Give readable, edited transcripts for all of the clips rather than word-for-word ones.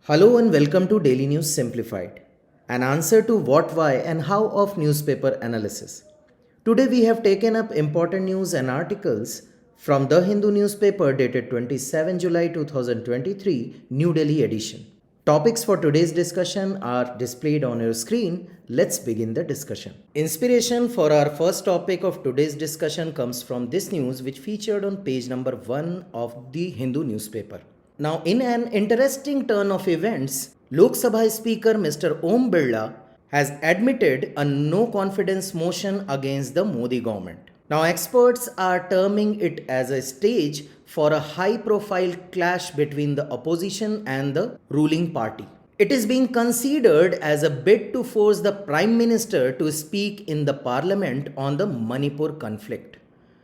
Hello and welcome to Daily News Simplified, an answer to what, why, and how of newspaper analysis. Today we have taken up important news and articles from the Hindu newspaper dated 27 July 2023, New Delhi edition. Topics for today's discussion are displayed on your screen. Let's begin the discussion. Inspiration for our first topic of today's discussion comes from this news, which featured on page number 1 of the Hindu newspaper. Now, in an interesting turn of events, Lok Sabha Speaker Mr. Om Birla has admitted a no confidence motion against the Modi government. Now, experts are terming it as a stage for a high profile clash between the opposition and the ruling party. It is being considered as a bid to force the Prime Minister to speak in the Parliament on the Manipur conflict.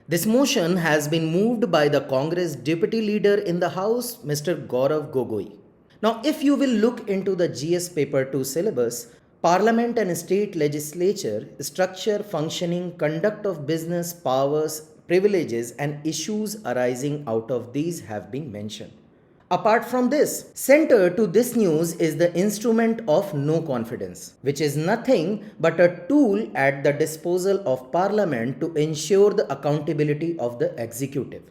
This motion has been moved by the Congress Deputy Leader in the House, Mr. Gaurav Gogoi. Now, if you will look into the GS Paper 2 syllabus, Parliament and State Legislature, structure, functioning, conduct of business, powers, privileges, and issues arising out of these have been mentioned. Apart from this, center to this news is the instrument of no confidence, which is nothing but a tool at the disposal of Parliament to ensure the accountability of the executive.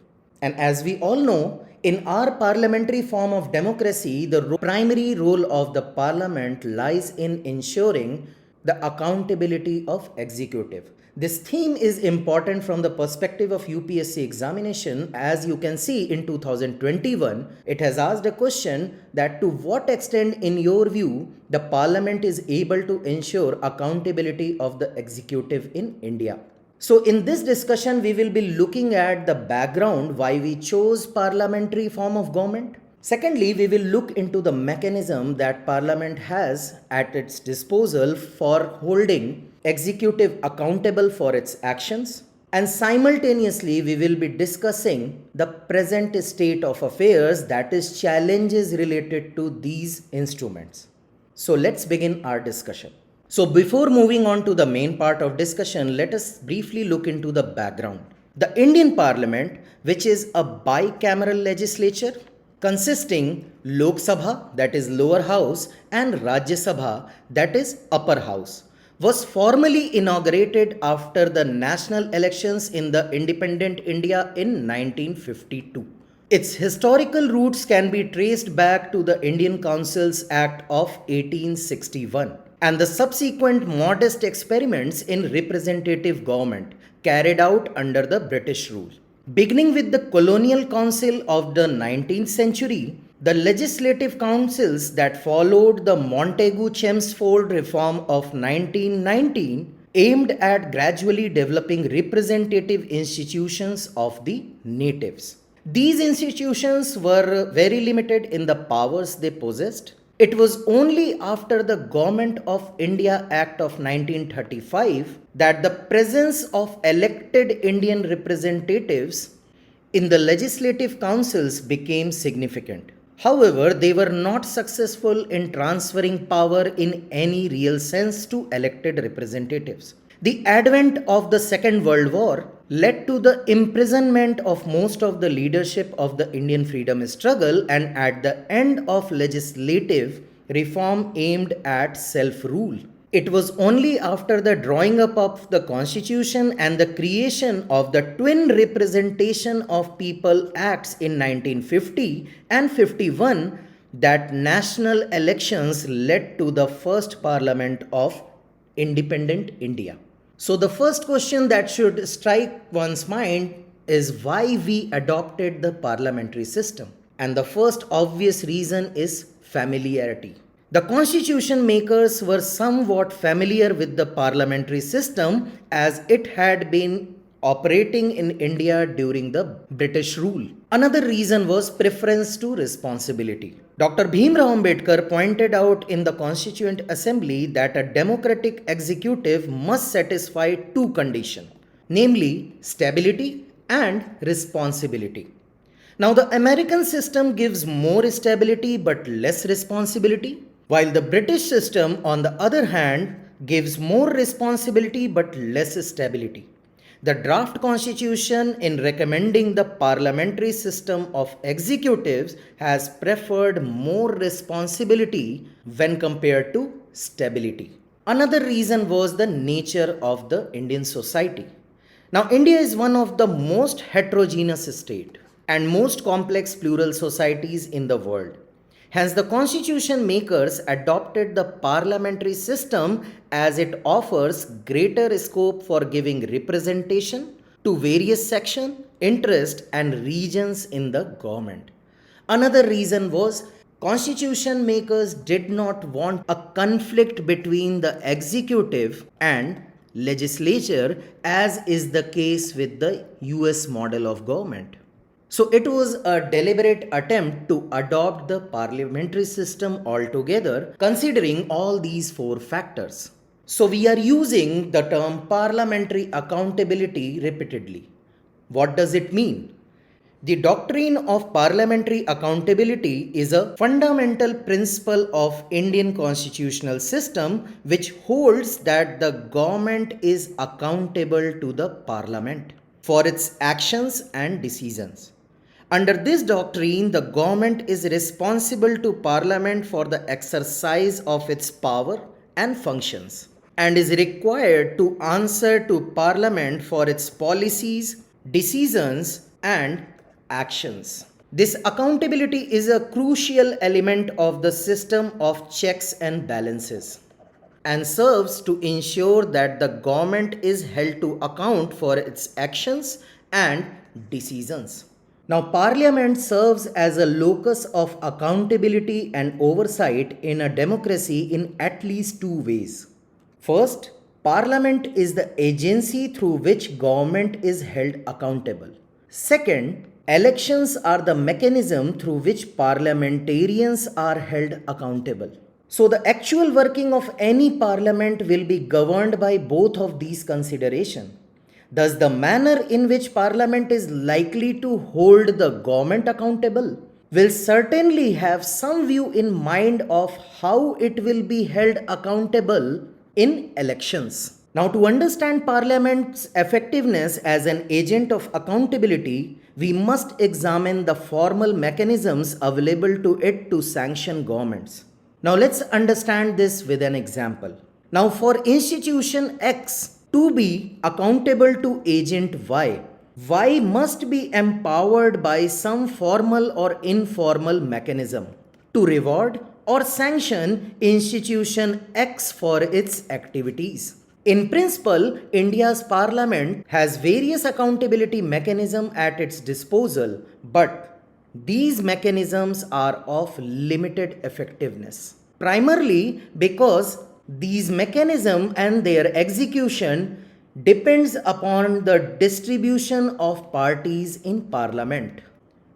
And as we all know, in our parliamentary form of democracy, the primary role of the Parliament lies in ensuring the accountability of executive. This theme is important from the perspective of UPSC examination. As you can see, in 2021, it has asked a question that to what extent, in your view, the Parliament is able to ensure accountability of the executive in India. So in this discussion, we will be looking at the background why we chose parliamentary form of government. Secondly, we will look into the mechanism that Parliament has at its disposal for holding executive accountable for its actions. And simultaneously, we will be discussing the present state of affairs, that is, challenges related to these instruments. So let's begin our discussion. So before moving on to the main part of discussion, let us briefly look into the background. The Indian Parliament, which is a bicameral legislature consisting Lok Sabha, that is lower house, and Rajya Sabha, that is upper house, was formally inaugurated after the national elections in the independent India in 1952. Its historical roots can be traced back to the Indian Councils Act of 1861 and the subsequent modest experiments in representative government carried out under the British rule. Beginning with the Colonial Council of the 19th century, the legislative councils that followed the Montagu-Chelmsford reform of 1919 aimed at gradually developing representative institutions of the natives. These institutions were very limited in the powers they possessed. It was only after the Government of India Act of 1935 that the presence of elected Indian representatives in the legislative councils became significant. However, they were not successful in transferring power in any real sense to elected representatives. The advent of the Second World War led to the imprisonment of most of the leadership of the Indian freedom struggle, and at the end of legislative reform aimed at self-rule. It was only after the drawing up of the constitution and the creation of the Twin Representation of People Acts in 1950 and 51 that national elections led to the first parliament of independent India. So the first question that should strike one's mind is why we adopted the parliamentary system. And the first obvious reason is familiarity. The constitution makers were somewhat familiar with the parliamentary system as it had been operating in India during the British rule. Another reason was preference to responsibility. Dr. Bhimrao Ambedkar pointed out in the Constituent Assembly that a democratic executive must satisfy two conditions, namely stability and responsibility. Now, the American system gives more stability but less responsibility, while the British system, on the other hand, gives more responsibility but less stability. The draft constitution, in recommending the parliamentary system of executives, has preferred more responsibility when compared to stability. Another reason was the nature of the Indian society. Now, India is one of the most heterogeneous state and most complex plural societies in the world. Hence, the constitution makers adopted the parliamentary system as it offers greater scope for giving representation to various sections, interests, and regions in the government. Another reason was constitution makers did not want a conflict between the executive and legislature, as is the case with the US model of government. So it was a deliberate attempt to adopt the parliamentary system altogether, considering all these four factors. So we are using the term parliamentary accountability repeatedly. What does it mean? The doctrine of parliamentary accountability is a fundamental principle of Indian constitutional system which holds that the government is accountable to the parliament for its actions and decisions. Under this doctrine, the government is responsible to Parliament for the exercise of its power and functions and is required to answer to Parliament for its policies, decisions, and actions. This accountability is a crucial element of the system of checks and balances and serves to ensure that the government is held to account for its actions and decisions. Now, Parliament serves as a locus of accountability and oversight in a democracy in at least two ways. First, Parliament is the agency through which government is held accountable. Second, elections are the mechanism through which parliamentarians are held accountable. So, the actual working of any parliament will be governed by both of these considerations. Thus, the manner in which Parliament is likely to hold the government accountable will certainly have some view in mind of how it will be held accountable in elections. Now, to understand Parliament's effectiveness as an agent of accountability, we must examine the formal mechanisms available to it to sanction governments. Now, let's understand this with an example. Now, for institution X, to be accountable to agent Y, Y must be empowered by some formal or informal mechanism to reward or sanction institution X for its activities. In principle, India's parliament has various accountability mechanisms at its disposal, but these mechanisms are of limited effectiveness. Primarily because these mechanisms and their execution depends upon the distribution of parties in parliament.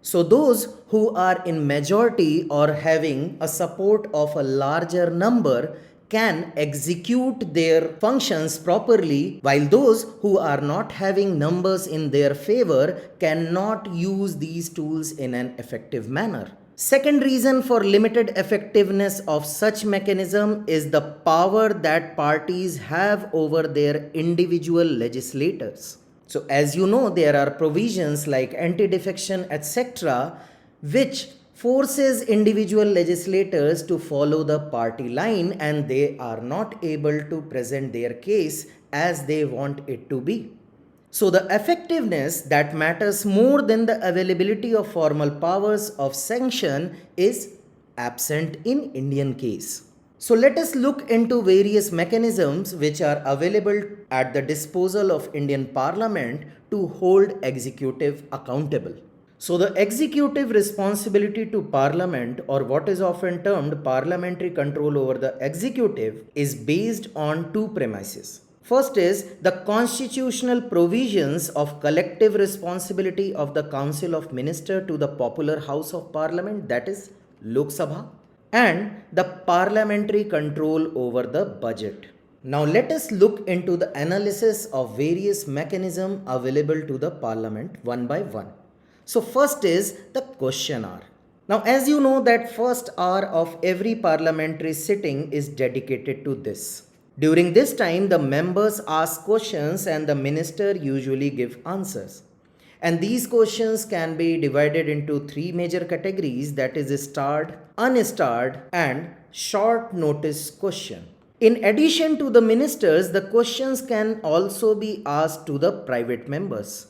So those who are in majority or having a support of a larger number can execute their functions properly, while those who are not having numbers in their favor cannot use these tools in an effective manner. Second reason for limited effectiveness of such mechanism is the power that parties have over their individual legislators. So as you know, there are provisions like anti-defection, etc., which forces individual legislators to follow the party line and they are not able to present their case as they want it to be. So the effectiveness that matters more than the availability of formal powers of sanction is absent in Indian case. So let us look into various mechanisms which are available at the disposal of Indian Parliament to hold executive accountable. So the executive responsibility to Parliament, or what is often termed parliamentary control over the executive, is based on two premises. First is the constitutional provisions of collective responsibility of the Council of Ministers to the popular House of Parliament, that is Lok Sabha, and the parliamentary control over the budget. Now let us look into the analysis of various mechanisms available to the Parliament one by one. So first is the question hour. Now as you know that first hour of every parliamentary sitting is dedicated to this. During this time, the members ask questions and the minister usually give answers. And these questions can be divided into three major categories, that is starred, unstarred and short notice question. In addition to the ministers, the questions can also be asked to the private members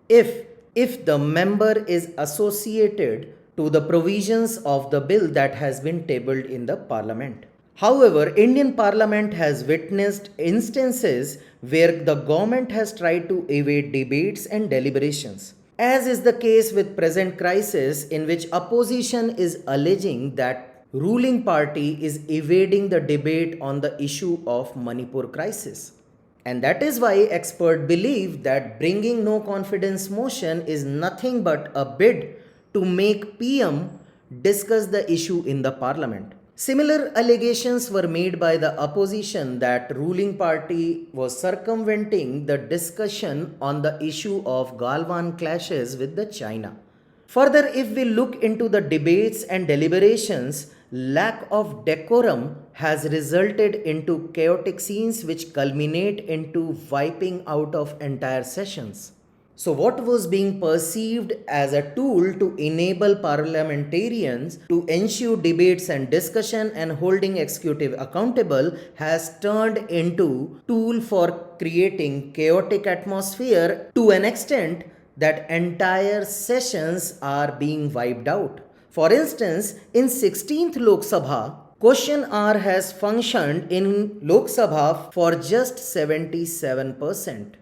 if the member is associated to the provisions of the bill that has been tabled in the parliament. However, Indian Parliament has witnessed instances where the government has tried to evade debates and deliberations, as is the case with present crisis in which opposition is alleging that ruling party is evading the debate on the issue of Manipur crisis. And that is why experts believe that bringing no confidence motion is nothing but a bid to make PM discuss the issue in the parliament. Similar allegations were made by the opposition that ruling party was circumventing the discussion on the issue of Galwan clashes with the China. Further, if we look into the debates and deliberations, lack of decorum has resulted into chaotic scenes which culminate into wiping out of entire sessions. So, what was being perceived as a tool to enable parliamentarians to ensure debates and discussion and holding executive accountable has turned into tool for creating chaotic atmosphere to an extent that entire sessions are being wiped out. For instance, in 16th Lok Sabha, question hour has functioned in Lok Sabha for just 77%.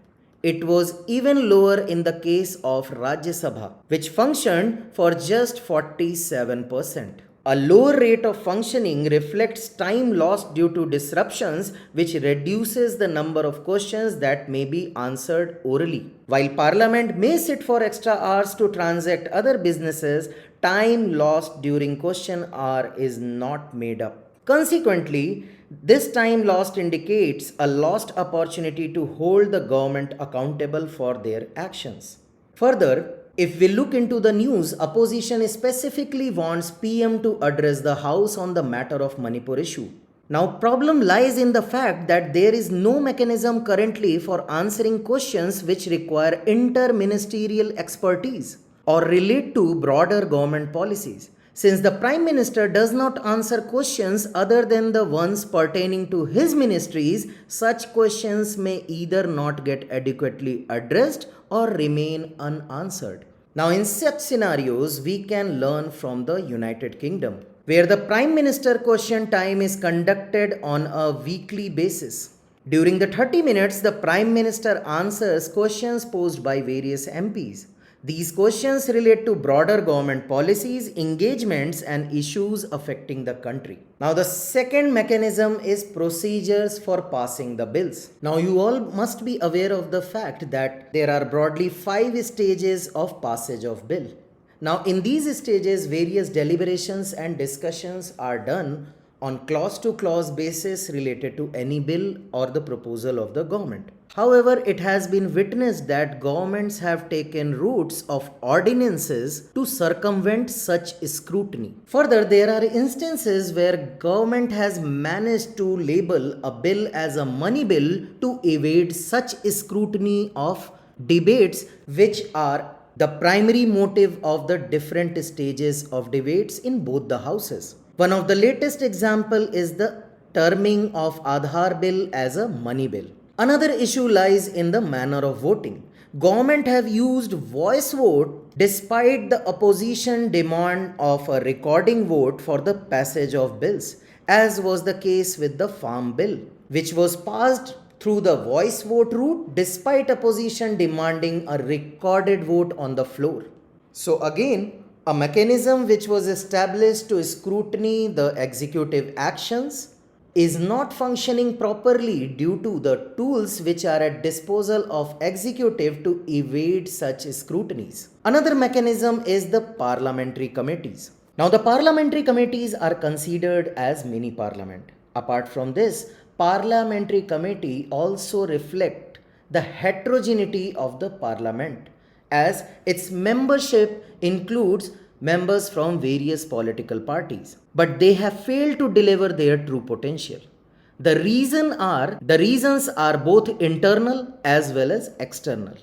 It was even lower in the case of Rajya Sabha, which functioned for just 47%. A lower rate of functioning reflects time lost due to disruptions, which reduces the number of questions that may be answered orally. While Parliament may sit for extra hours to transact other businesses, time lost during question hour is not made up. Consequently, this time lost indicates a lost opportunity to hold the government accountable for their actions. Further, if we look into the news, opposition specifically wants PM to address the House on the matter of Manipur issue. Now, problem lies in the fact that there is no mechanism currently for answering questions which require inter-ministerial expertise or relate to broader government policies. Since the Prime Minister does not answer questions other than the ones pertaining to his ministries, such questions may either not get adequately addressed or remain unanswered. Now, in such scenarios, we can learn from the United Kingdom, where the Prime Minister question time is conducted on a weekly basis. During the 30 minutes, the Prime Minister answers questions posed by various MPs. These questions relate to broader government policies, engagements, and issues affecting the country. Now, the second mechanism is procedures for passing the bills. Now, you all must be aware of the fact that there are broadly 5 stages of passage of bill. Now, in these stages, various deliberations and discussions are done on clause-to-clause basis related to any bill or the proposal of the government. However, it has been witnessed that governments have taken routes of ordinances to circumvent such scrutiny. Further, there are instances where government has managed to label a bill as a money bill to evade such scrutiny of debates, which are the primary motive of the different stages of debates in both the houses. One of the latest example is the terming of Aadhaar bill as a money bill. Another issue lies in the manner of voting. Government have used voice vote despite the opposition demand of a recording vote for the passage of bills, as was the case with the farm bill, which was passed through the voice vote route despite opposition demanding a recorded vote on the floor. So again, a mechanism which was established to scrutiny the executive actions is not functioning properly due to the tools which are at disposal of executive to evade such scrutinies. Another mechanism is the parliamentary committees. Now, the parliamentary committees are considered as mini parliament. Apart from this, parliamentary committee also reflect the heterogeneity of the parliament, as its membership includes members from various political parties, but they have failed to deliver their true potential. The reasons are both internal as well as external.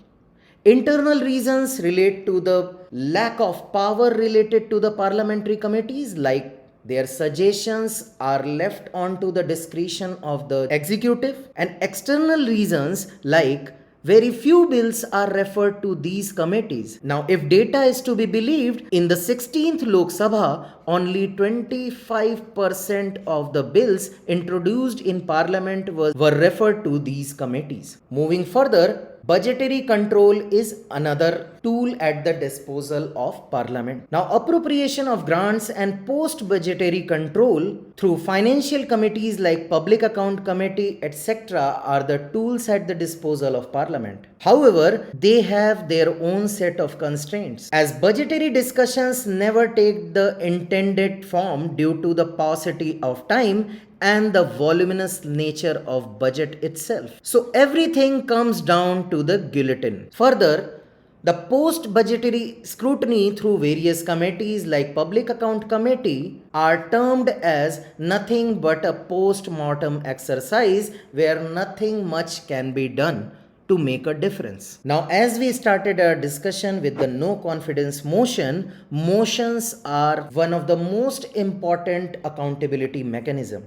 Internal reasons relate to the lack of power related to the parliamentary committees, like their suggestions are left on to the discretion of the executive, and external reasons like very few bills are referred to these committees. Now, if data is to be believed, in the 16th Lok Sabha, only 25% of the bills introduced in Parliament were referred to these committees. Moving further, budgetary control is another tool at the disposal of Parliament. Now, appropriation of grants and post-budgetary control through financial committees like Public Account Committee, etc. are the tools at the disposal of Parliament. However, they have their own set of constraints, as budgetary discussions never take the intended form due to the paucity of time and the voluminous nature of budget itself. So everything comes down to the guillotine. Further, the post-budgetary scrutiny through various committees like Public Account Committee are termed as nothing but a post-mortem exercise where nothing much can be done to make a difference. Now, as we started our discussion with the no confidence motion, motions are one of the most important accountability mechanism.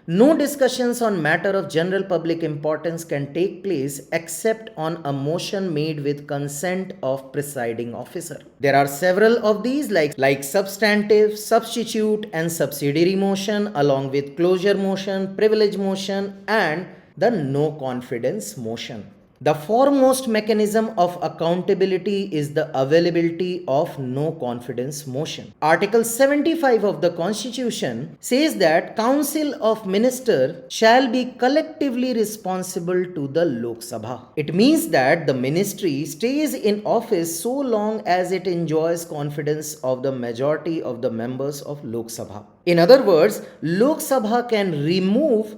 No discussions on matter of general public importance can take place except on a motion made with consent of presiding officer. There are several of these like substantive, substitute and subsidiary motion, along with closure motion, privilege motion and the no confidence motion. The foremost mechanism of accountability is the availability of no confidence motion. Article 75 of the Constitution says that Council of Ministers shall be collectively responsible to the Lok Sabha. It means that the ministry stays in office so long as it enjoys confidence of the majority of the members of Lok Sabha. In other words, Lok Sabha can remove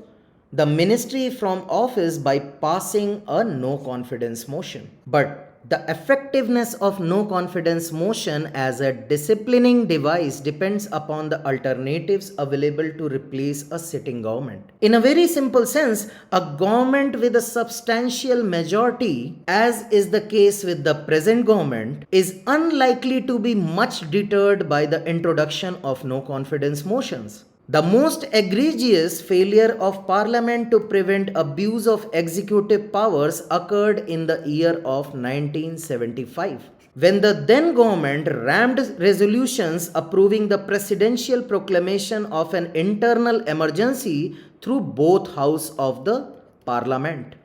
the ministry from office by passing a no confidence motion. But the effectiveness of no confidence motion as a disciplining device depends upon the alternatives available to replace a sitting government. In a very simple sense, a government with a substantial majority, as is the case with the present government, is unlikely to be much deterred by the introduction of no confidence motions. The most egregious failure of Parliament to prevent abuse of executive powers occurred in the year of 1975, when the then government rammed resolutions approving the presidential proclamation of an internal emergency through both houses of the Parliament,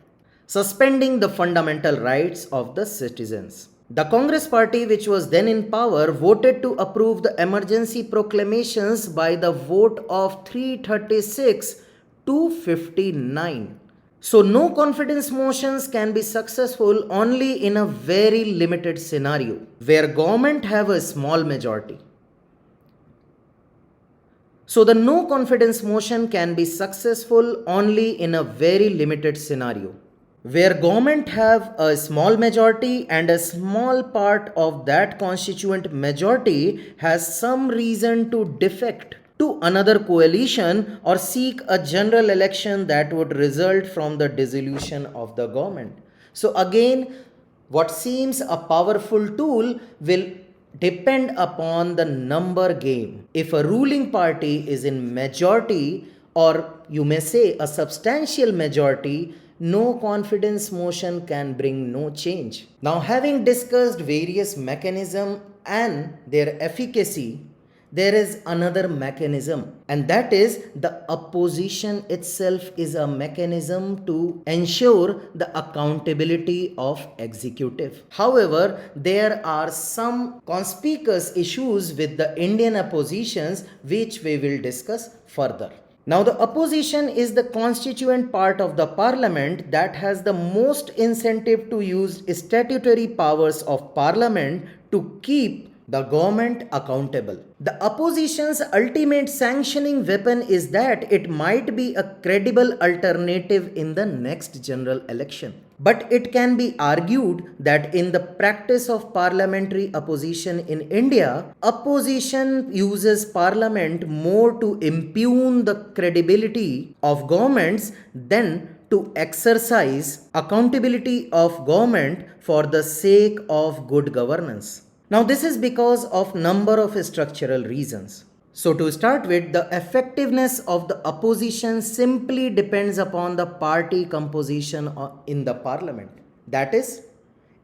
suspending the fundamental rights of the citizens. The Congress party, which was then in power, voted to approve the emergency proclamations by the vote of 336 to 59. So, no confidence motions can be successful only in a very limited scenario, where government have a small majority. So, the no confidence motion can be successful only in a very limited scenario, where government have a small majority and a small part of that constituent majority has some reason to defect to another coalition or seek a general election that would result from the dissolution of the government. So again, what seems a powerful tool will depend upon the number game. If a ruling party is in majority, or you may say a substantial majority, no confidence motion can bring no change. Now, having discussed various mechanisms and their efficacy, there is another mechanism, and that is the opposition itself is a mechanism to ensure the accountability of executive. However, there are some conspicuous issues with the Indian oppositions which we will discuss further. Now, the opposition is the constituent part of the parliament that has the most incentive to use statutory powers of parliament to keep the government accountable. The opposition's ultimate sanctioning weapon is that it might be a credible alternative in the next general election. But it can be argued that in the practice of parliamentary opposition in India, opposition uses parliament more to impugn the credibility of governments than to exercise accountability of government for the sake of good governance. Now this is because of number of structural reasons. So to start with, the effectiveness of the opposition simply depends upon the party composition in the parliament. That is,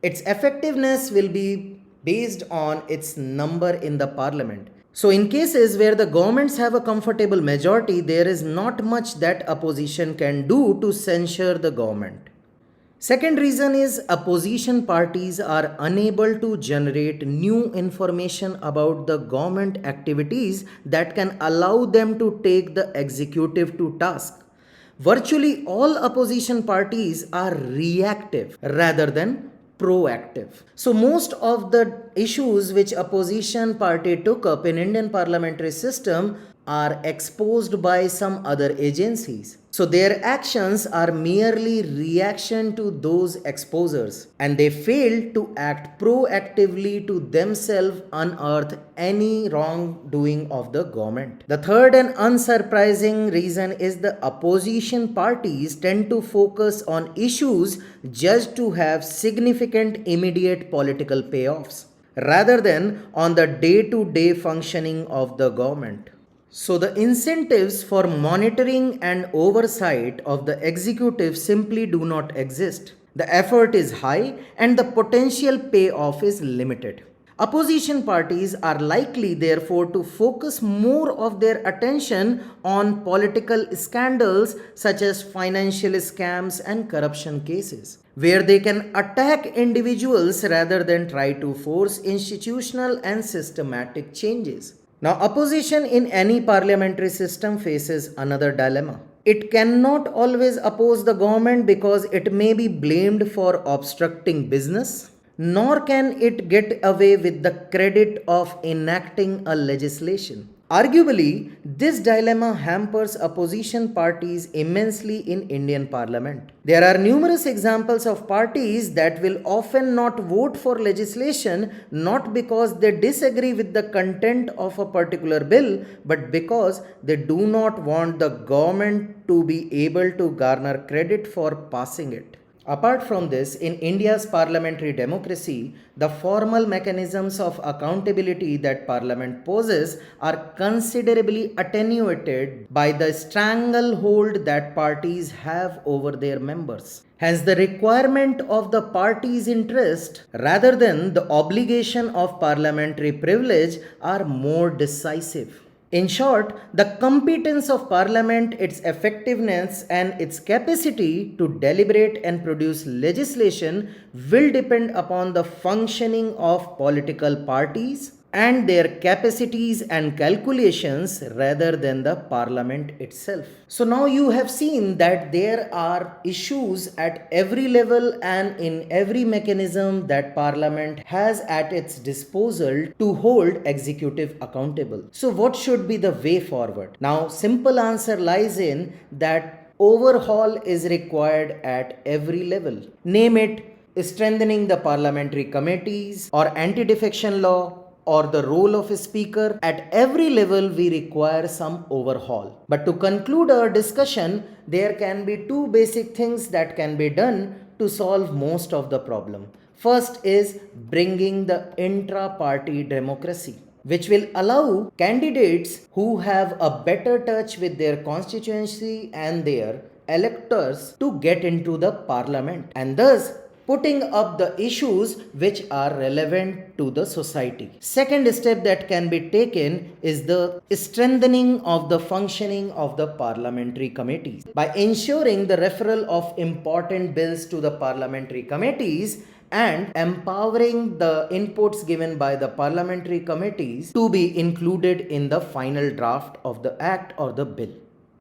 its effectiveness will be based on its number in the parliament. So in cases where the governments have a comfortable majority, there is not much that opposition can do to censure the government. Second reason is opposition parties are unable to generate new information about the government activities that can allow them to take the executive to task. Virtually all opposition parties are reactive rather than proactive. So most of the issues which opposition party took up in Indian parliamentary system are exposed by some other agencies. So their actions are merely reaction to those exposures, and they fail to act proactively to themselves unearth any wrongdoing of the government. The third and unsurprising reason is the opposition parties tend to focus on issues judged to have significant immediate political payoffs rather than on the day-to-day functioning of the government. So the incentives for monitoring and oversight of the executive simply do not exist. The effort is high and the potential payoff is limited. Opposition parties are likely therefore to focus more of their attention on political scandals such as financial scams and corruption cases, where they can attack individuals rather than try to force institutional and systematic changes. Now, opposition in any parliamentary system faces another dilemma. It cannot always oppose the government because it may be blamed for obstructing business, nor can it get away with the credit of enacting a legislation. Arguably, this dilemma hampers opposition parties immensely in Indian parliament. There are numerous examples of parties that will often not vote for legislation not because they disagree with the content of a particular bill, but because they do not want the government to be able to garner credit for passing it. Apart from this, in India's parliamentary democracy, the formal mechanisms of accountability that parliament poses are considerably attenuated by the stranglehold that parties have over their members. Hence, the requirement of the party's interest rather than the obligation of parliamentary privilege are more decisive. In short, the competence of Parliament, its effectiveness, and its capacity to deliberate and produce legislation will depend upon the functioning of political parties and their capacities and calculations rather than the Parliament itself. So now you have seen that there are issues at every level and in every mechanism that Parliament has at its disposal to hold executive accountable. So what should be the way forward? Now, simple answer lies in that overhaul is required at every level. Name it strengthening the parliamentary committees or anti-defection law or the role of a speaker. At every level we require some overhaul. But to conclude our discussion, there can be two basic things that can be done to solve most of the problem. First is bringing the intra-party democracy, which will allow candidates who have a better touch with their constituency and their electors to get into the parliament and thus putting up the issues which are relevant to the society. Second step that can be taken is the strengthening of the functioning of the parliamentary committees by ensuring the referral of important bills to the parliamentary committees and empowering the inputs given by the parliamentary committees to be included in the final draft of the act or the bill.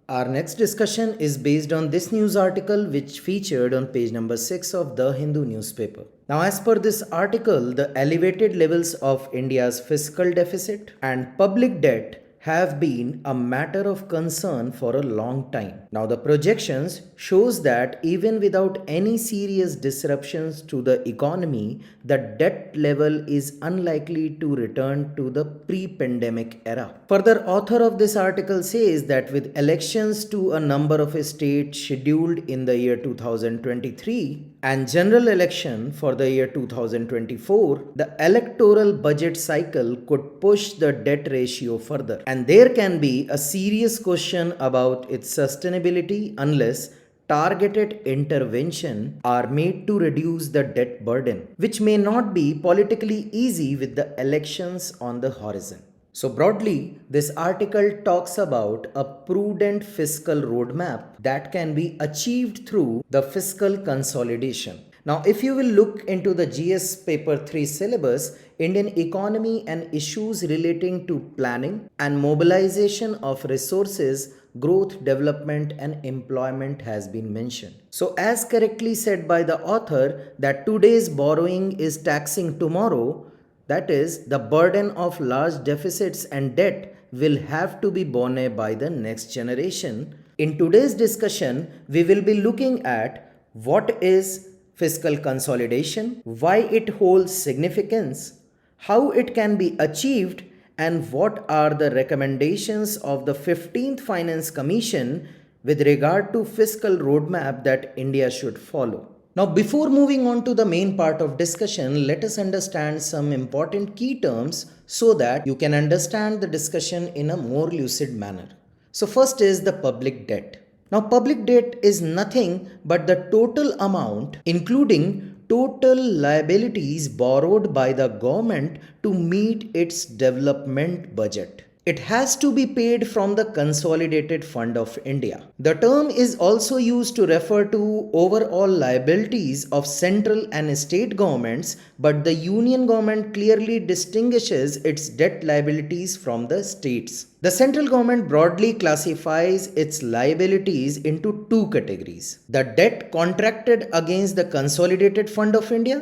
Our next discussion is based on this news article which featured on page number 6 of the Hindu newspaper. Now, as per this article, the elevated levels of India's fiscal deficit and public debt have been a matter of concern for a long time. Now the projections shows that even without any serious disruptions to the economy, the debt level is unlikely to return to the pre-pandemic era. Further, author of this article says that with elections to a number of states scheduled in the year 2023 and general election for the year 2024, the electoral budget cycle could push the debt ratio further. And there can be a serious question about its sustainability unless targeted intervention are made to reduce the debt burden, which may not be politically easy with the elections on the horizon. So broadly, this article talks about a prudent fiscal roadmap that can be achieved through the fiscal consolidation. Now, if you will look into the GS paper 3 syllabus, Indian economy and issues relating to planning and mobilization of resources, growth, development and employment has been mentioned. So as correctly said by the author that today's borrowing is taxing tomorrow, that is, the burden of large deficits and debt will have to be borne by the next generation. In today's discussion, we will be looking at what is fiscal consolidation, why it holds significance, how it can be achieved, and what are the recommendations of the 15th Finance Commission with regard to fiscal roadmap that India should follow. Now, before moving on to the main part of discussion, let us understand some important key terms so that you can understand the discussion in a more lucid manner. So first is the public debt. Now, public debt is nothing but the total amount, including total liabilities borrowed by the government to meet its development budget. It has to be paid from the Consolidated Fund of India. The term is also used to refer to overall liabilities of central and state governments, but the union government clearly distinguishes its debt liabilities from the states. The central government broadly classifies its liabilities into two categories: the debt contracted against the Consolidated Fund of India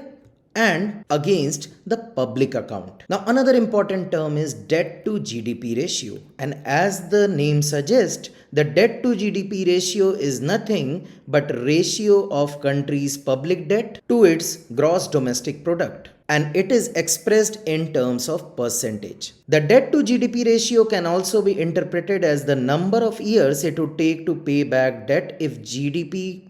and against the public account. Now, another important term is debt to GDP ratio. And as the name suggests, the debt to GDP ratio is nothing but ratio of country's public debt to its gross domestic product. And it is expressed in terms of percentage. The debt to GDP ratio can also be interpreted as the number of years it would take to pay back debt if GDP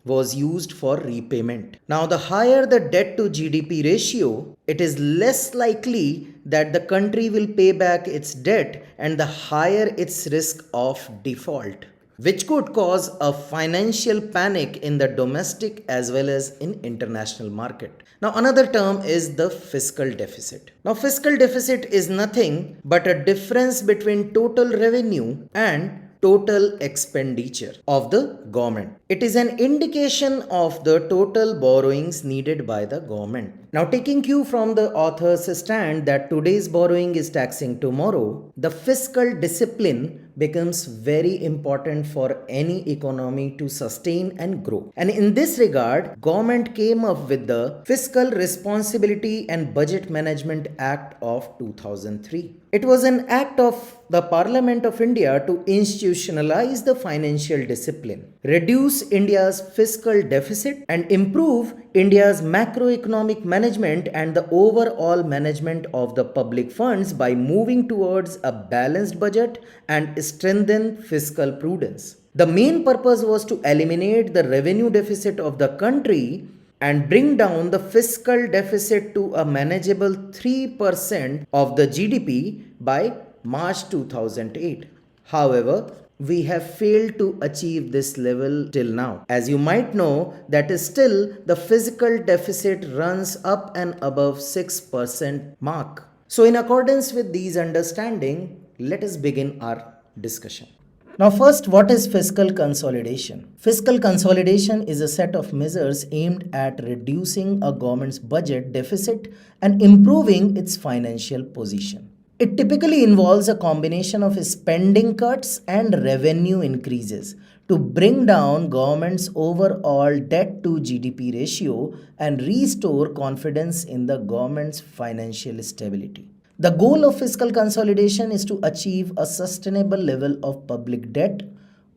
was used for repayment. Now, the higher the debt to GDP ratio, it is less likely that the country will pay back its debt and the higher its risk of default, which could cause a financial panic in the domestic as well as in international market. Now, another term is the fiscal deficit. Now, fiscal deficit is nothing but a difference between total revenue and total expenditure of the government. It is an indication of the total borrowings needed by the government. Now, taking cue from the author's stand that today's borrowing is taxing tomorrow, the fiscal discipline becomes very important for any economy to sustain and grow. And in this regard, government came up with the Fiscal Responsibility and Budget Management Act of 2003. It was an act of the Parliament of India to institutionalize the financial discipline, reduce India's fiscal deficit, and improve India's macroeconomic management and the overall management of the public funds by moving towards a balanced budget and strengthen fiscal prudence. The main purpose was to eliminate the revenue deficit of the country and bring down the fiscal deficit to a manageable 3% of the GDP by March 2008. However, we have failed to achieve this level till now. As you might know, that is still the fiscal deficit runs up and above 6% mark. So in accordance with these understanding, let us begin our discussion. Now first, what is fiscal consolidation? Fiscal consolidation is a set of measures aimed at reducing a government's budget deficit and improving its financial position. It typically involves a combination of spending cuts and revenue increases to bring down government's overall debt to GDP ratio and restore confidence in the government's financial stability. The goal of fiscal consolidation is to achieve a sustainable level of public debt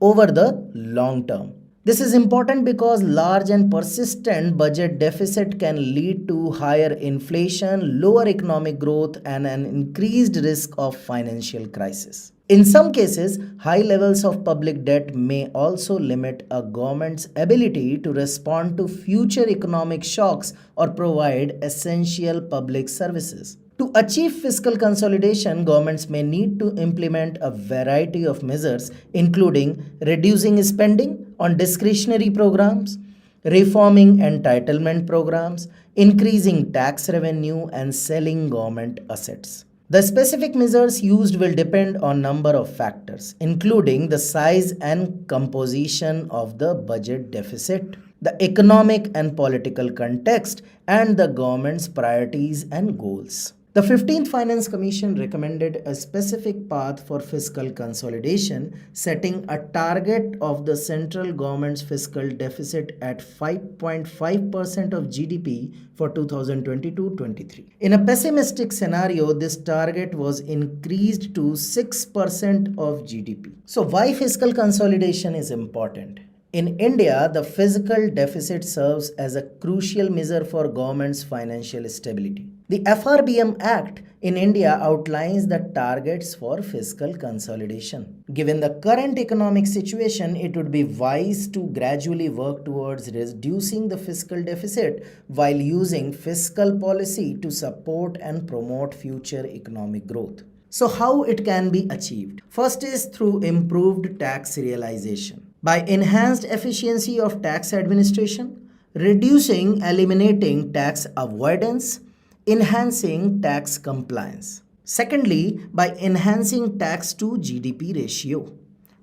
over the long term. This is important because large and persistent budget deficit can lead to higher inflation, lower economic growth, and an increased risk of financial crisis. In some cases, high levels of public debt may also limit a government's ability to respond to future economic shocks or provide essential public services. To achieve fiscal consolidation, governments may need to implement a variety of measures, including reducing spending on discretionary programs, reforming entitlement programs, increasing tax revenue, and selling government assets. The specific measures used will depend on number of factors, including the size and composition of the budget deficit, the economic and political context, and the government's priorities and goals. The 15th Finance Commission recommended a specific path for fiscal consolidation, setting a target of the central government's fiscal deficit at 5.5% of GDP for 2022-23. In a pessimistic scenario, this target was increased to 6% of GDP. So why fiscal consolidation is important? In India, the fiscal deficit serves as a crucial measure for government's financial stability. The FRBM Act in India outlines the targets for fiscal consolidation. Given the current economic situation, it would be wise to gradually work towards reducing the fiscal deficit while using fiscal policy to support and promote future economic growth. So how it can be achieved? First is through improved tax realization. By enhanced efficiency of tax administration, eliminating tax avoidance, enhancing tax compliance. Secondly, by enhancing tax to GDP ratio.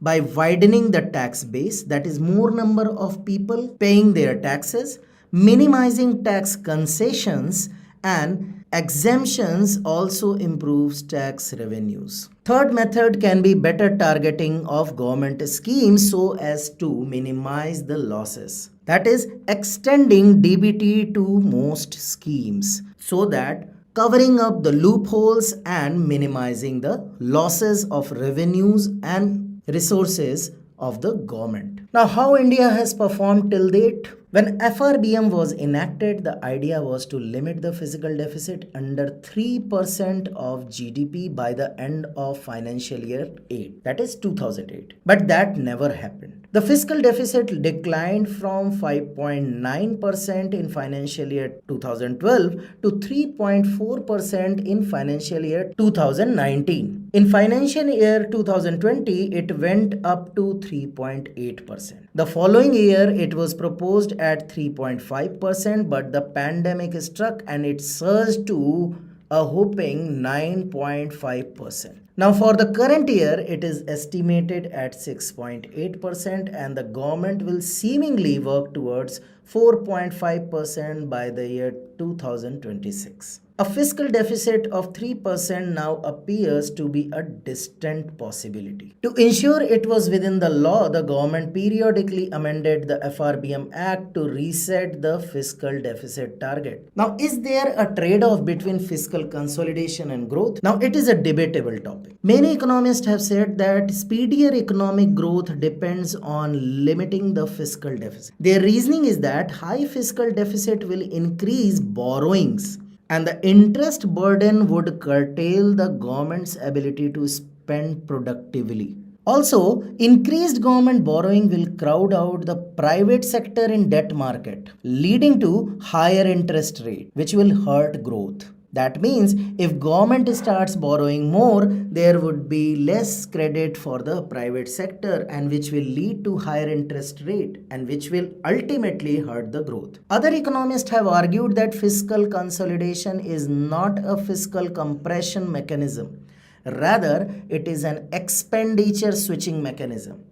By widening the tax base, that is more number of people paying their taxes, minimizing tax concessions and exemptions also improves tax revenues. Third method can be better targeting of government schemes so as to minimize the losses. That is extending DBT to most schemes so that covering up the loopholes and minimizing the losses of revenues and resources of the government. Now, how India has performed till date? When FRBM was enacted, the idea was to limit the fiscal deficit under 3% of GDP by the end of financial year 8, that is 2008. But that never happened. The fiscal deficit declined from 5.9% in financial year 2012 to 3.4% in financial year 2019. In financial year 2020, it went up to 3.8%. The following year, it was proposed at 3.5%, but the pandemic struck and it surged to a whopping 9.5%. Now for the current year, it is estimated at 6.8% and the government will seemingly work towards 4.5% by the year 2026. A fiscal deficit of 3% now appears to be a distant possibility. To ensure it was within the law, the government periodically amended the FRBM Act to reset the fiscal deficit target. Now, is there a trade-off between fiscal consolidation and growth? Now, it is a debatable topic. Many economists have said that speedier economic growth depends on limiting the fiscal deficit. Their reasoning is that high fiscal deficit will increase borrowings and the interest burden would curtail the government's ability to spend productively. Also, increased government borrowing will crowd out the private sector in debt market, leading to higher interest rate, which will hurt growth. That means if government starts borrowing more, there would be less credit for the private sector and which will lead to higher interest rate and which will ultimately hurt the growth. Other economists have argued that fiscal consolidation is not a fiscal compression mechanism. Rather, it is an expenditure switching mechanism.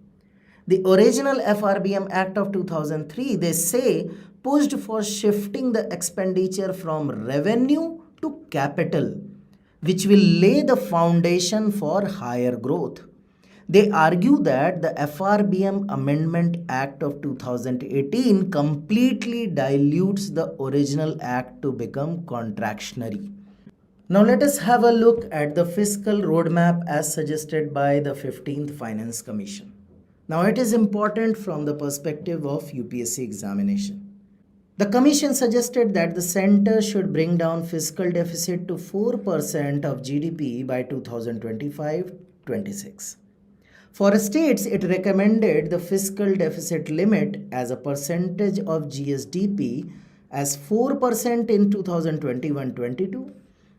The original FRBM Act of 2003, they say, pushed for shifting the expenditure from revenue to capital, which will lay the foundation for higher growth. They argue that the FRBM Amendment Act of 2018 completely dilutes the original act to become contractionary. Now let us have a look at the fiscal roadmap as suggested by the 15th Finance Commission. Now it is important from the perspective of UPSC examination. The Commission suggested that the center should bring down fiscal deficit to 4% of GDP by 2025-26. For states, it recommended the fiscal deficit limit as a percentage of GSDP as 4% in 2021-22,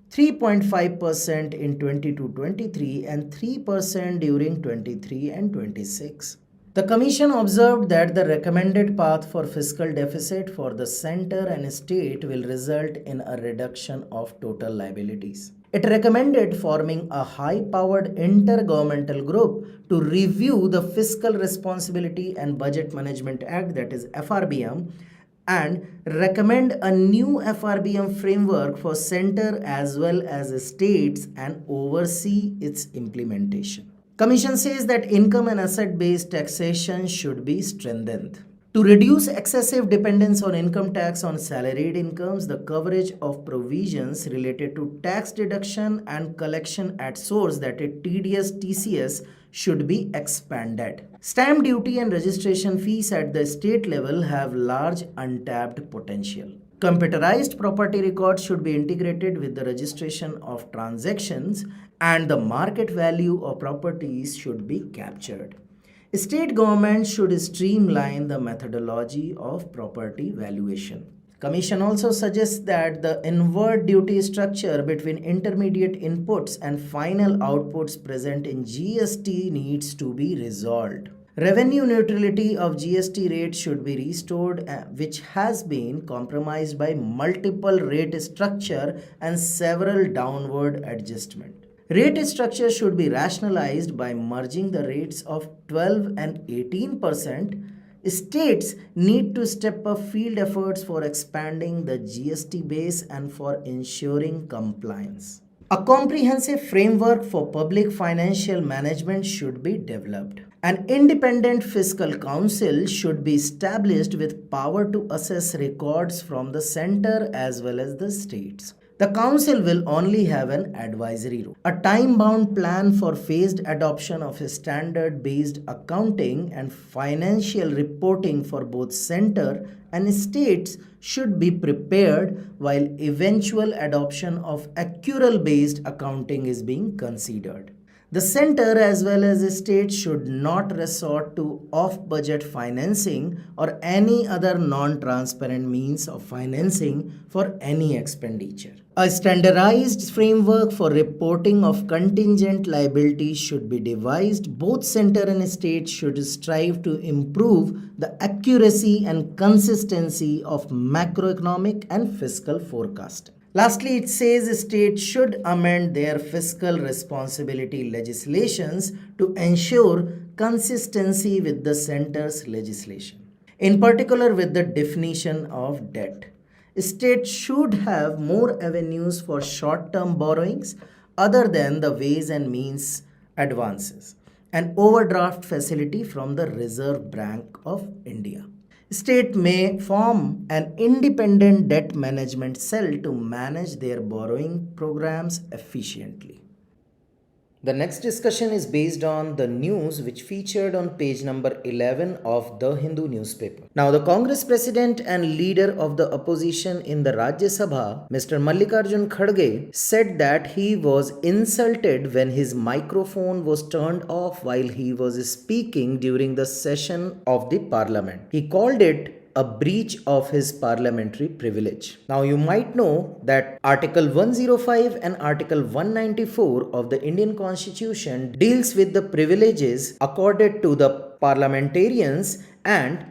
3.5% in 22-23 and 3% during 23 and 26. The Commission observed that the recommended path for fiscal deficit for the center and state will result in a reduction of total liabilities. It recommended forming a high-powered intergovernmental group to review the Fiscal Responsibility and Budget Management Act, that is FRBM, and recommend a new FRBM framework for center as well as states and oversee its implementation. Commission says that income and asset-based taxation should be strengthened. To reduce excessive dependence on income tax on salaried incomes, the coverage of provisions related to tax deduction and collection at source, that is TDS TCS, should be expanded. Stamp duty and registration fees at the state level have large untapped potential. Computerized property records should be integrated with the registration of transactions, and the market value of properties should be captured. State governments should streamline the methodology of property valuation. Commission also suggests that the inward duty structure between intermediate inputs and final outputs present in GST needs to be resolved. Revenue neutrality of GST rates should be restored, which has been compromised by multiple rate structure and several downward adjustments. Rate structure should be rationalized by merging the rates of 12 and 18%. States need to step up field efforts for expanding the GST base and for ensuring compliance. A comprehensive framework for public financial management should be developed. An independent fiscal council should be established with power to assess records from the center as well as the states. The council will only have an advisory role. A time-bound plan for phased adoption of standard-based accounting and financial reporting for both center and states should be prepared, while eventual adoption of accrual-based accounting is being considered. The center as well as the state should not resort to off-budget financing or any other non-transparent means of financing for any expenditure. A standardized framework for reporting of contingent liabilities should be devised. Both center and state should strive to improve the accuracy and consistency of macroeconomic and fiscal forecasting. Lastly, it says states should amend their fiscal responsibility legislations to ensure consistency with the center's legislation, in particular with the definition of debt. States should have more avenues for short-term borrowings other than the ways and means advances, an overdraft facility from the Reserve Bank of India. State may form an independent debt management cell to manage their borrowing programs efficiently. The next discussion is based on the news which featured on page number 11 of the Hindu newspaper. Now, the Congress president and leader of the opposition in the Rajya Sabha, Mr. Mallikarjun Kharge, said that he was insulted when his microphone was turned off while he was speaking during the session of the parliament. He called it a breach of his parliamentary privilege. Now you might know that Article 105 and Article 194 of the Indian Constitution deals with the privileges accorded to the parliamentarians and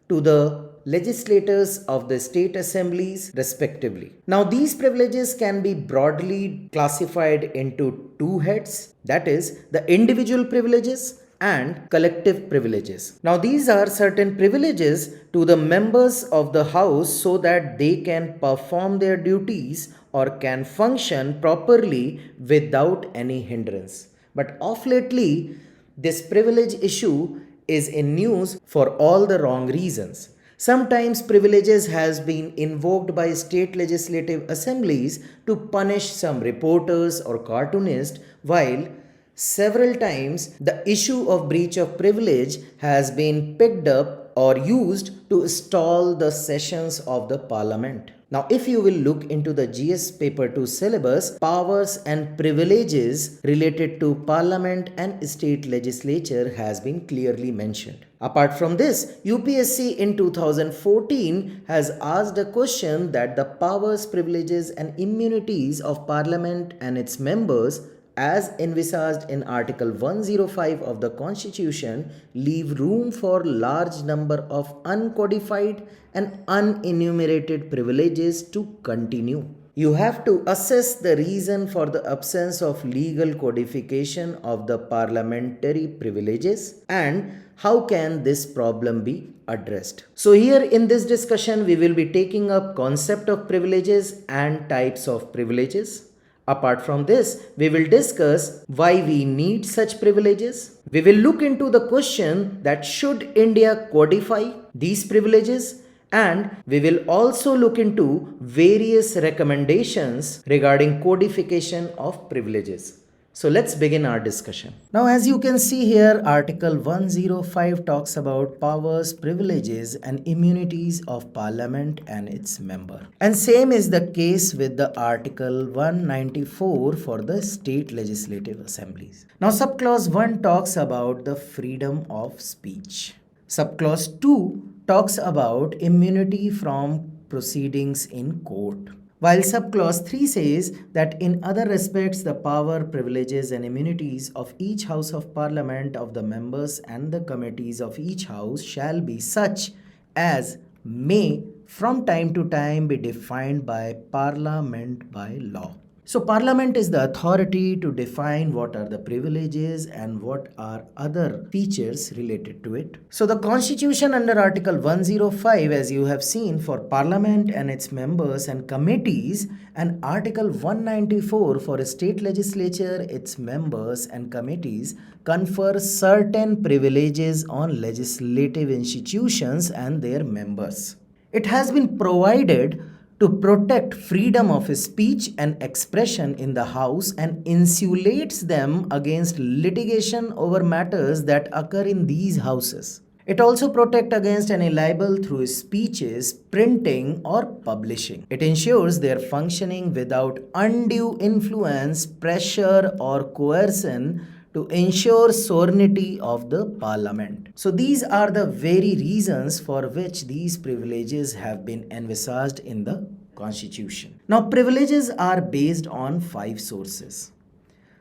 to the legislators of the state assemblies respectively. Now these privileges can be broadly classified into two heads, that is the individual privileges and collective privileges. Now these are certain privileges to the members of the house so that they can perform their duties or can function properly without any hindrance. But of lately, this privilege issue is in news for all the wrong reasons. Sometimes privileges has been invoked by state legislative assemblies to punish some reporters or cartoonists, while several times the issue of breach of privilege has been picked up or used to stall the sessions of the parliament. Now, if you will look into the GS paper 2 syllabus, powers and privileges related to parliament and state legislature has been clearly mentioned. Apart from this, UPSC in 2014 has asked a question that the powers, privileges and immunities of parliament and its members as envisaged in Article 105 of the Constitution leave room for large number of uncodified and unenumerated privileges to continue. You have to assess the reason for the absence of legal codification of the parliamentary privileges and how can this problem be addressed. So here in this discussion we will be taking up concept of privileges and types of privileges. Apart from this, we will discuss why we need such privileges. We will look into the question that should India codify these privileges, and we will also look into various recommendations regarding codification of privileges. So let's begin our discussion. Now, as you can see here, Article 105 talks about powers, privileges and immunities of Parliament and its member. And same is the case with the Article 194 for the state legislative assemblies. Now, subclause 1 talks about the freedom of speech. Subclause 2 talks about immunity from proceedings in court. While subclause 3 says that in other respects the power, privileges and immunities of each house of parliament, of the members and the committees of each house shall be such as may from time to time be defined by parliament by law. So parliament is the authority to define what are the privileges and what are other features related to it. So the constitution under Article 105, as you have seen, for parliament and its members and committees, and Article 194 for state legislature, its members and committees, confer certain privileges on legislative institutions and their members. It has been provided to protect freedom of speech and expression in the House and insulates them against litigation over matters that occur in these houses. It also protects against any libel through speeches, printing or publishing. It ensures their functioning without undue influence, pressure or coercion to ensure sovereignty of the parliament. So these are the very reasons for which these privileges have been envisaged in the constitution. Now privileges are based on 5 sources.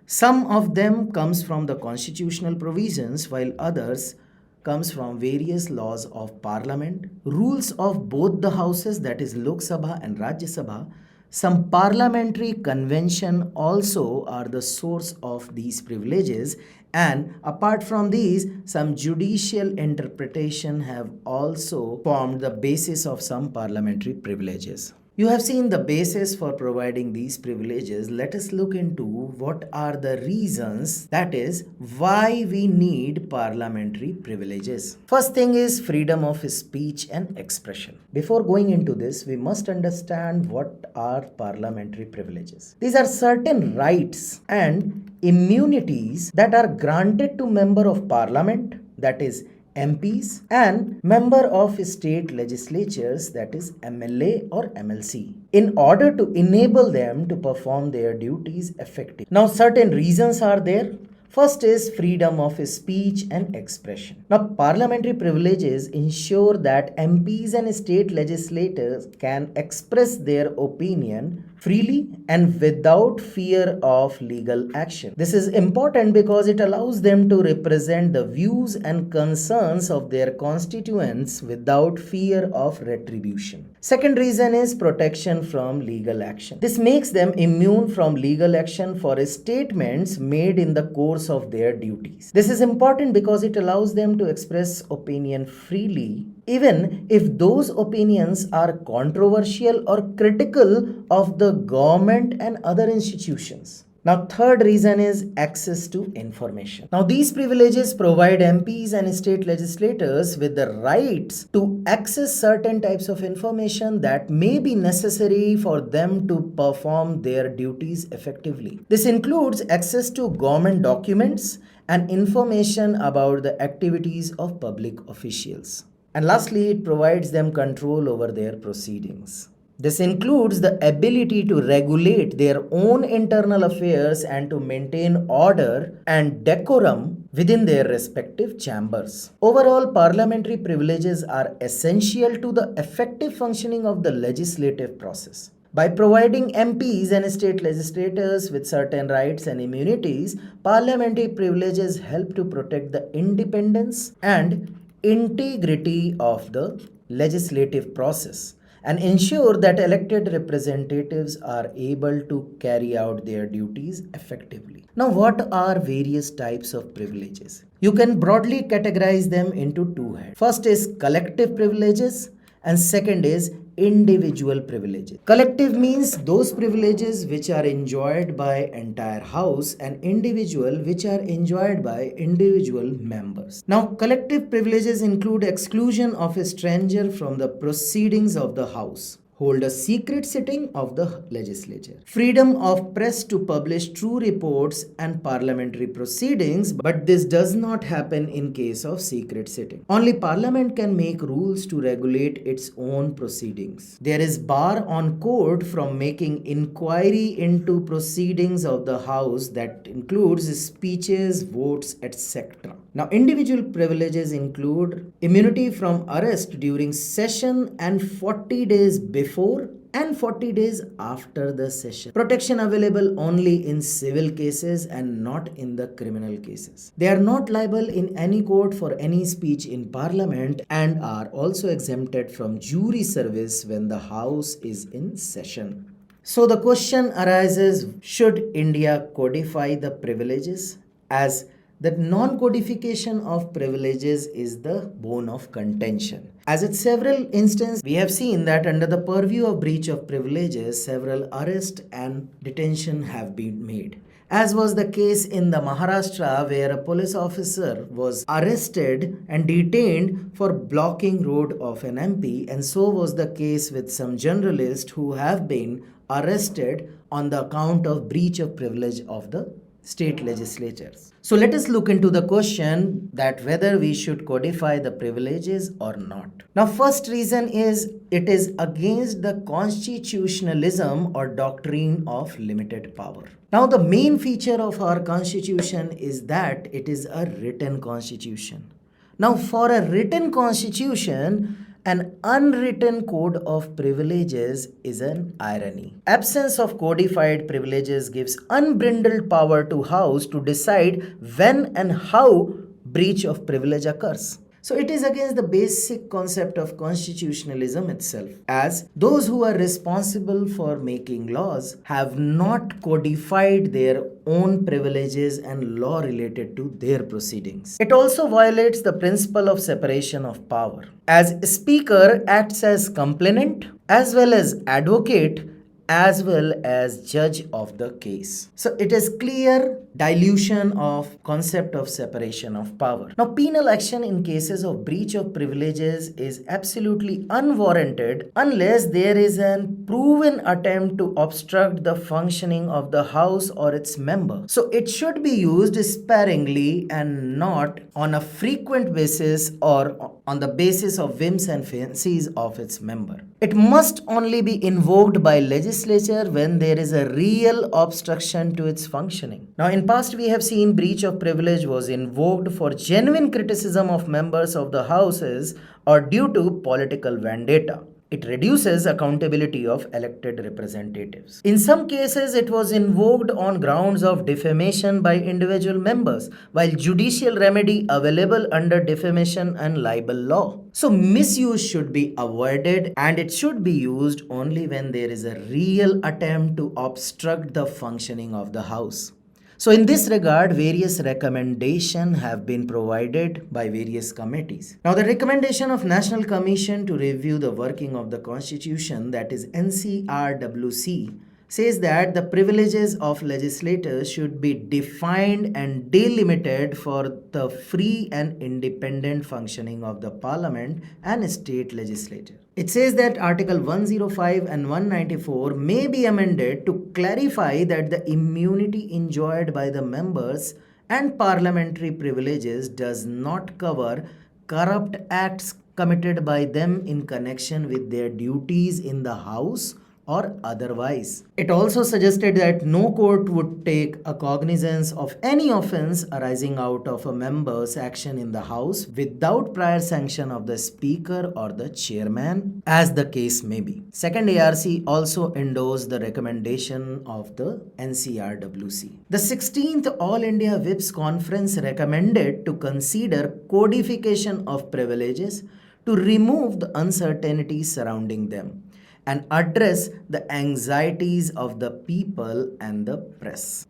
Some of them comes from the constitutional provisions while others comes from various laws of parliament, rules of both the houses, that is Lok Sabha and Rajya Sabha. Some parliamentary convention also are the source of these privileges, and apart from these, some judicial interpretation have also formed the basis of some parliamentary privileges. You have seen the basis for providing these privileges. Let us look into what are the reasons, that is, why we need parliamentary privileges. First thing is freedom of speech and expression. Before going into this, we must understand what are parliamentary privileges. These are certain rights and immunities that are granted to member of parliament, that is MPs, and member of state legislatures, that is MLA or MLC, in order to enable them to perform their duties effectively. Now certain reasons are there. First is freedom of speech and expression. Now parliamentary privileges ensure that MPs and state legislators can express their opinion freely and without fear of legal action. This is important because it allows them to represent the views and concerns of their constituents without fear of retribution. Second reason is protection from legal action. This makes them immune from legal action for statements made in the course of their duties. This is important because it allows them to express opinion freely, even if those opinions are controversial or critical of the government and other institutions. Now, third reason is access to information. Now, these privileges provide MPs and state legislators with the rights to access certain types of information that may be necessary for them to perform their duties effectively. This includes access to government documents and information about the activities of public officials. And lastly, it provides them control over their proceedings. This includes the ability to regulate their own internal affairs and to maintain order and decorum within their respective chambers. Overall, parliamentary privileges are essential to the effective functioning of the legislative process. By providing MPs and state legislators with certain rights and immunities, parliamentary privileges help to protect the independence and integrity of the legislative process and ensure that elected representatives are able to carry out their duties effectively. Now, what are various types of privileges? You can broadly categorize them into two heads. First is collective privileges, and second is individual privileges. Collective means those privileges which are enjoyed by entire house, and individual which are enjoyed by individual members. Now, collective privileges include exclusion of a stranger from the proceedings of the house, hold a secret sitting of the legislature, freedom of press to publish true reports and parliamentary proceedings, but this does not happen in case of secret sitting. Only parliament can make rules to regulate its own proceedings. There is bar on court from making inquiry into proceedings of the house, that includes speeches, votes, etc. Now, individual privileges include immunity from arrest during session and 40 days before and 40 days after the session. Protection available only in civil cases and not in the criminal cases. They are not liable in any court for any speech in parliament and are also exempted from jury service when the house is in session. So the question arises, should India codify the privileges? As that non-codification of privileges is the bone of contention. As at several instances, we have seen that under the purview of breach of privileges, several arrests and detention have been made. As was the case in the Maharashtra, where a police officer was arrested and detained for blocking road of an MP, and so was the case with some journalists who have been arrested on the account of breach of privilege of the state legislatures. So let us look into the question that whether we should codify the privileges or not. Now, first reason is it is against the constitutionalism or doctrine of limited power. Now, the main feature of our constitution is that it is a written constitution. Now, for a written constitution, an unwritten code of privileges is an irony. Absence of codified privileges gives unbridled power to House to decide when and how breach of privilege occurs. So it is against the basic concept of constitutionalism itself, as those who are responsible for making laws have not codified their own privileges and law related to their proceedings. It also violates the principle of separation of power, as Speaker acts as complainant as well as advocate as well as judge of the case. So it is clear dilution of concept of separation of power. Now, penal action in cases of breach of privileges is absolutely unwarranted unless there is an proven attempt to obstruct the functioning of the House or its member. So it should be used sparingly and not on a frequent basis or on the basis of whims and fancies of its member. It must only be invoked by legislature when there is a real obstruction to its functioning. Now, in past we have seen breach of privilege was invoked for genuine criticism of members of the houses or due to political vendetta. It reduces accountability of elected representatives. In some cases, it was invoked on grounds of defamation by individual members, while judicial remedy available under defamation and libel law. So misuse should be avoided and it should be used only when there is a real attempt to obstruct the functioning of the House. So in this regard, various recommendations have been provided by various committees. Now, the recommendation of National Commission to review the working of the Constitution, that is NCRWC, says that the privileges of legislators should be defined and delimited for the free and independent functioning of the parliament and state legislature. It says that Article 105 and 194 may be amended to clarify that the immunity enjoyed by the members and parliamentary privileges does not cover corrupt acts committed by them in connection with their duties in the House or otherwise. It also suggested that no court would take a cognizance of any offense arising out of a member's action in the House without prior sanction of the Speaker or the Chairman, as the case may be. Second, ARC also endorsed the recommendation of the NCRWC. The 16th All India Whips Conference recommended to consider codification of privileges to remove the uncertainties surrounding them and address the anxieties of the people and the press.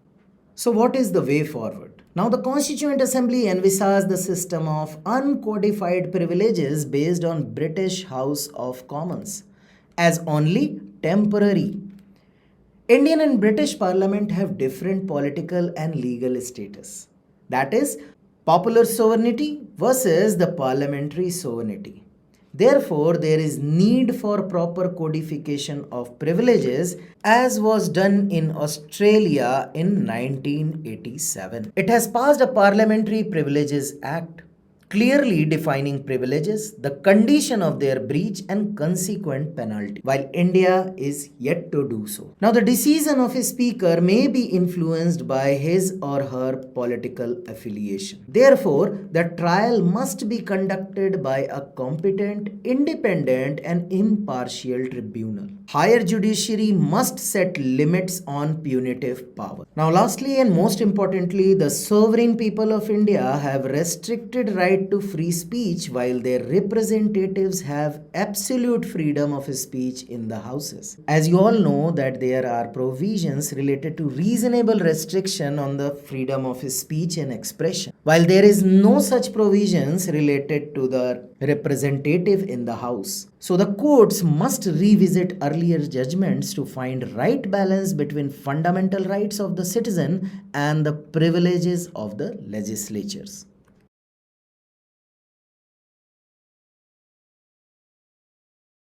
So what is the way forward? Now the Constituent Assembly envisaged the system of uncodified privileges based on British House of Commons as only temporary. Indian and British Parliament have different political and legal status. That is, popular sovereignty versus the parliamentary sovereignty. Therefore, there is need for proper codification of privileges as was done in Australia in 1987. It has passed a Parliamentary Privileges Act, clearly defining privileges, the condition of their breach and consequent penalty, while India is yet to do so. Now, the decision of a speaker may be influenced by his or her political affiliation. Therefore, the trial must be conducted by a competent, independent and impartial tribunal. Higher judiciary must set limits on punitive power. Now, lastly and most importantly, the sovereign people of India have restricted right to free speech while their representatives have absolute freedom of speech in the houses. As you all know that there are provisions related to reasonable restriction on the freedom of speech and expression, while there is no such provisions related to the representative in the house. So the courts must revisit earlier judgments to find right balance between fundamental rights of the citizen and the privileges of the legislatures.